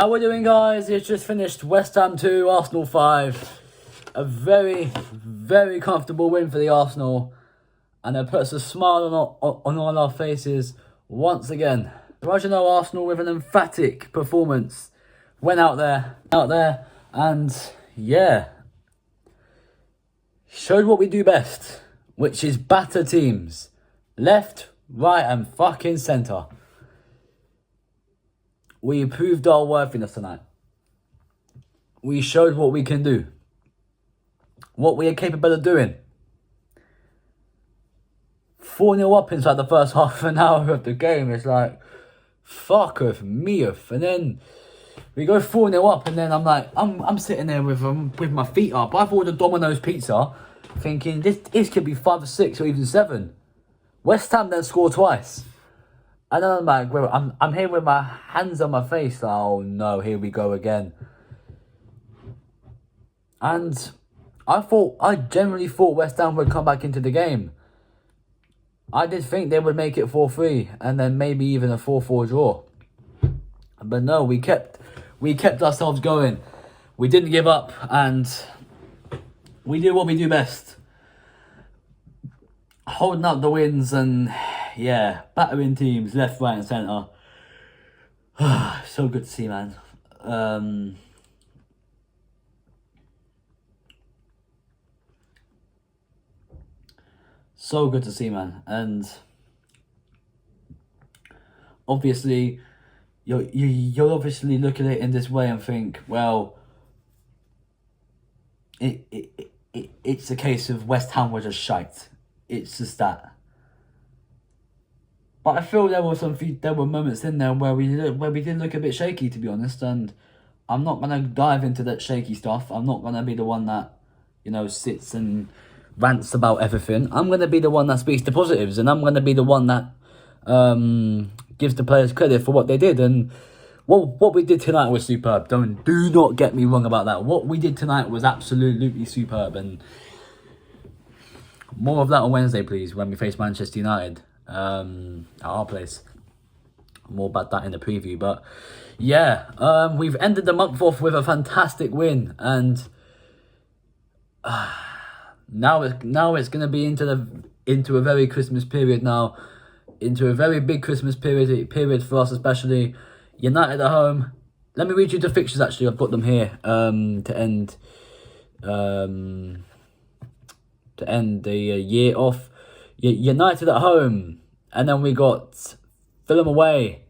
How we doing, guys? It's just finished West Ham 2, Arsenal 5. A very, very comfortable win for the Arsenal. And it puts a smile on all our faces once again. As you know, Arsenal with an emphatic performance went out there, and yeah, showed what we do best, which is batter teams. Left, right and fucking centre. We proved our worthiness tonight. We showed what we can do. What we are capable of doing. 4-0 up inside the first half an hour of the game. It's like, fuck off, me off. And then we go 4-0 up, and then I'm like, I'm sitting there with my feet up. I've ordered Domino's pizza, thinking this could be 5 or 6 or even 7. West Ham then score twice. And then I'm like, well, I'm here with my hands on my face. Like, oh no, here we go again. And I generally thought West Ham would come back into the game. I did think they would make it 4-3 and then maybe even a 4-4 draw. But no, we kept ourselves going. We didn't give up, and we did what we do best. Holding up the wins and, yeah, battering teams left, right and centre. So good to see, man. So good to see, man. And obviously, you'll obviously look at it in this way and think, well, it's a case of West Ham were just shite. It's just that. But I feel there were moments in there where we did look a bit shaky, to be honest. And I'm not gonna dive into that shaky stuff. I'm not gonna be the one that, sits and rants about everything. I'm gonna be the one that speaks the positives, and I'm gonna be the one that gives the players credit for what they did. And what we did tonight was superb. Do not get me wrong about that. What we did tonight was absolutely superb, and more of that on Wednesday, please, when we face Manchester United at our place. More about that in the preview. But yeah, we've ended the month off with a fantastic win, and now it's gonna be into a very Christmas period now, into a very big Christmas period for us, especially United at home. Let me read you the fixtures. Actually, I've got them here to end the year off. United at home, and then we got Fulham away,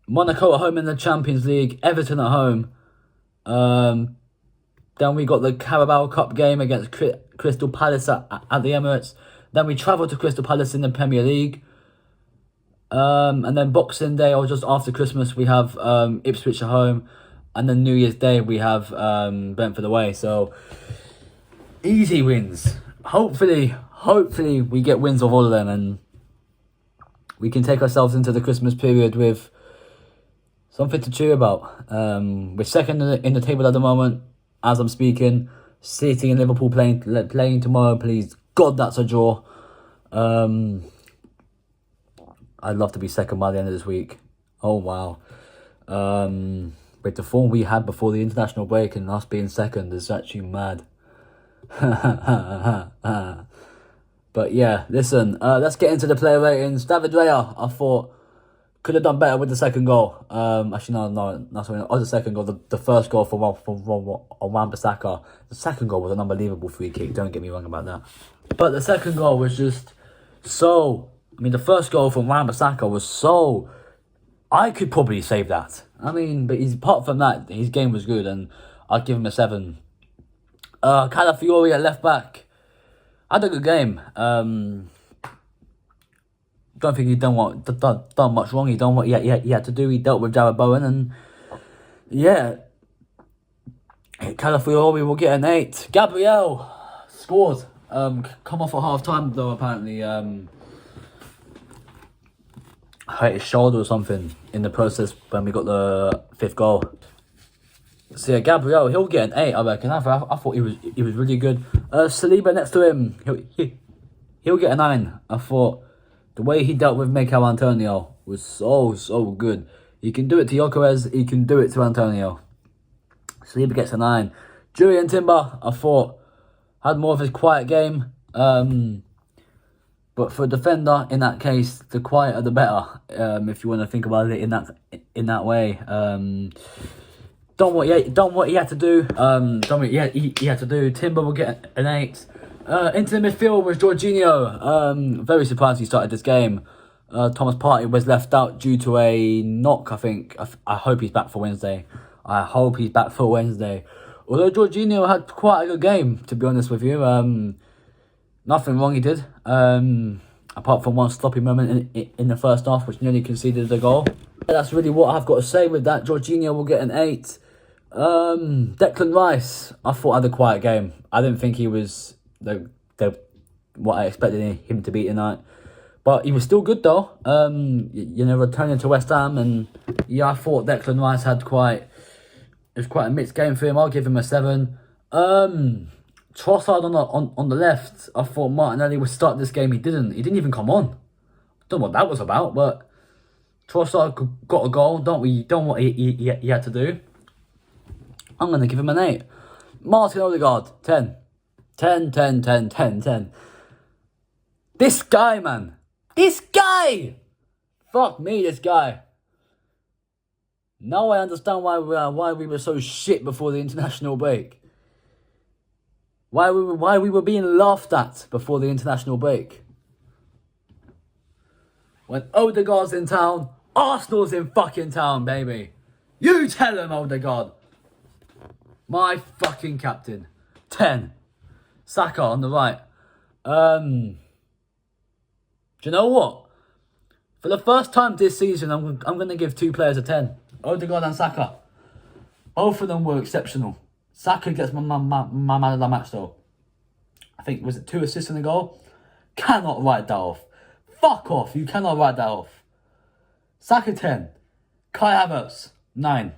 Monaco at home in the Champions League, Everton at home. Then we got the Carabao Cup game against Crystal Palace at the Emirates. Then we travel to Crystal Palace in the Premier League. And then Boxing Day, or just after Christmas, we have Ipswich at home. And then New Year's Day, we have Brentford away. So, easy wins. Hopefully we get wins of all of them, and we can take ourselves into the Christmas period with something to cheer about. We're second in the table at the moment, as I'm speaking. City and Liverpool playing tomorrow. Please, God, that's a draw. I'd love to be second by the end of this week. Oh, wow. With the form we had before the international break, and us being second is actually mad. But yeah, listen, let's get into the player ratings. David Raya, I thought, could have done better with the second goal. Actually, no, not sorry. The second goal, the first goal for Wan-Bissaka. The second goal was an unbelievable free kick. Don't get me wrong about that. But the second goal was just so. I mean, the first goal from Wan-Bissaka was so. I could probably save that. I mean, but apart from that, his game was good, and I'd give him a 7. Calafiori at left back had a good game. Don't think he done much wrong. He done what he had to do. He dealt with Jarrod Bowen, and yeah, Calafiori will get an 8. Gabriel scored. Come off at half time though. Apparently, hurt his shoulder or something in the process when we got the 5th goal. So yeah, Gabriel, he'll get an 8, I reckon. I thought he was really good. Saliba next to him, he'll get a 9. I thought the way he dealt with Mikel Antonio was so good. He can do it to Gyökeres. He can do it to Antonio. Saliba gets a 9. Jurriën Timber, I thought, had more of his quiet game. But for a defender, in that case, the quieter the better. If you want to think about it in that way. Done what he had to do. He had to do. Timber will get an 8. Into the midfield was Jorginho. Very surprised he started this game. Thomas Partey was left out due to a knock, I think. I hope he's back for Wednesday. Although Jorginho had quite a good game, to be honest with you. Nothing wrong he did. Apart from one sloppy moment in the first half, which nearly conceded the goal. That's really what I've got to say with that. Jorginho will get an 8. Declan Rice, I thought had a quiet game. I didn't think he was what I expected him to be tonight. But he was still good though. Returning to West Ham, and yeah, I thought Declan Rice had quite a mixed game for him. I'll give him a 7. Trossard on the left, I thought Martinelli would start this game. He didn't even come on. Don't know what that was about, but Trossard got a goal. Don't what he had to do. I'm going to give him an 8. Martin Odegaard, 10. 10. This guy, man. This guy! Fuck me, this guy. Now I understand why we were so shit before the international break. Why we were being laughed at before the international break. When Odegaard's in town, Arsenal's in fucking town, baby. You tell him, Odegaard. My fucking captain. 10. Saka on the right. Do you know what? For the first time this season, I'm going to give 2 players a 10. Odegaard and Saka. Both of them were exceptional. Saka gets my man of the match though. I think, was it 2 assists in the goal? Cannot write that off. Fuck off, you cannot write that off. Saka 10. Kai Havertz 9.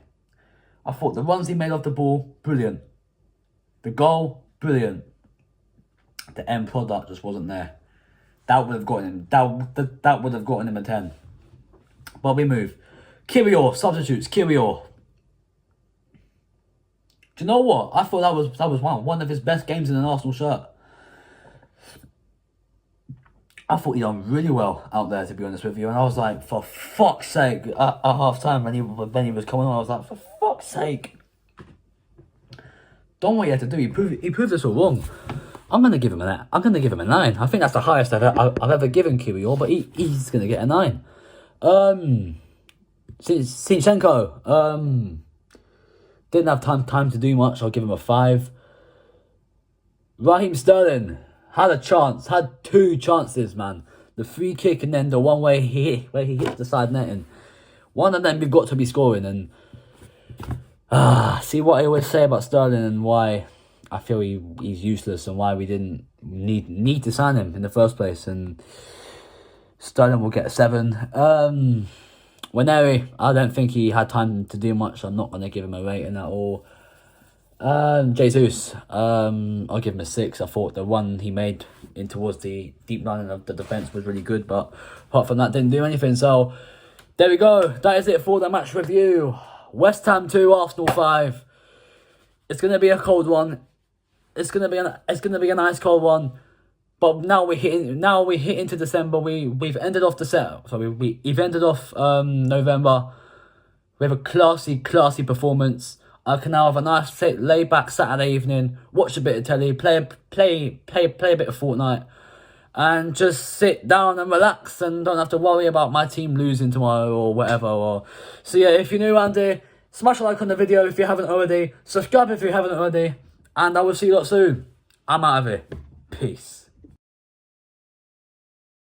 I thought the runs he made off the ball, brilliant. The goal, brilliant. The end product just wasn't there. That would have gotten him. That would have gotten him a 10. But we move. Kiwior, substitutes. Kiwior. Do you know what? I thought that was one of his best games in an Arsenal shirt. I thought he done really well out there, to be honest with you. And I was like, for fuck's sake, at half time when he was coming on, I was like, for fuck's sake. Don't know what he had to do. He proved us all wrong. I'm gonna give him a 9. I think that's the highest I've ever given Kiwior, but he's gonna get a 9. Zinchenko, didn't have time to do much. I'll give him a 5. Raheem Sterling had a chance, had 2 chances, man. The free kick and then the one where he hit the side netting. One of them we've got to be scoring. And see what I always say about Sterling and why I feel he's useless and why we didn't need to sign him in the first place. And Sterling will get a 7. Waneri, I don't think he had time to do much. So I'm not going to give him a rating at all. Jesus, I'll give him a 6. I thought the one he made in towards the deep line of the defence was really good, but apart from that, didn't do anything. So there we go. That is it for the match review. West Ham 2, Arsenal 5. It's gonna be a cold one. It's gonna be a nice cold one. But now we hit into December. We've ended off we've ended off November. We have a classy performance. I can now have a nice laid back Saturday evening, watch a bit of telly, play a bit of Fortnite, and just sit down and relax and don't have to worry about my team losing tomorrow or whatever. So yeah, if you're new around here, smash a like on the video if you haven't already, subscribe if you haven't already, and I will see you lot soon. I'm out of here. Peace.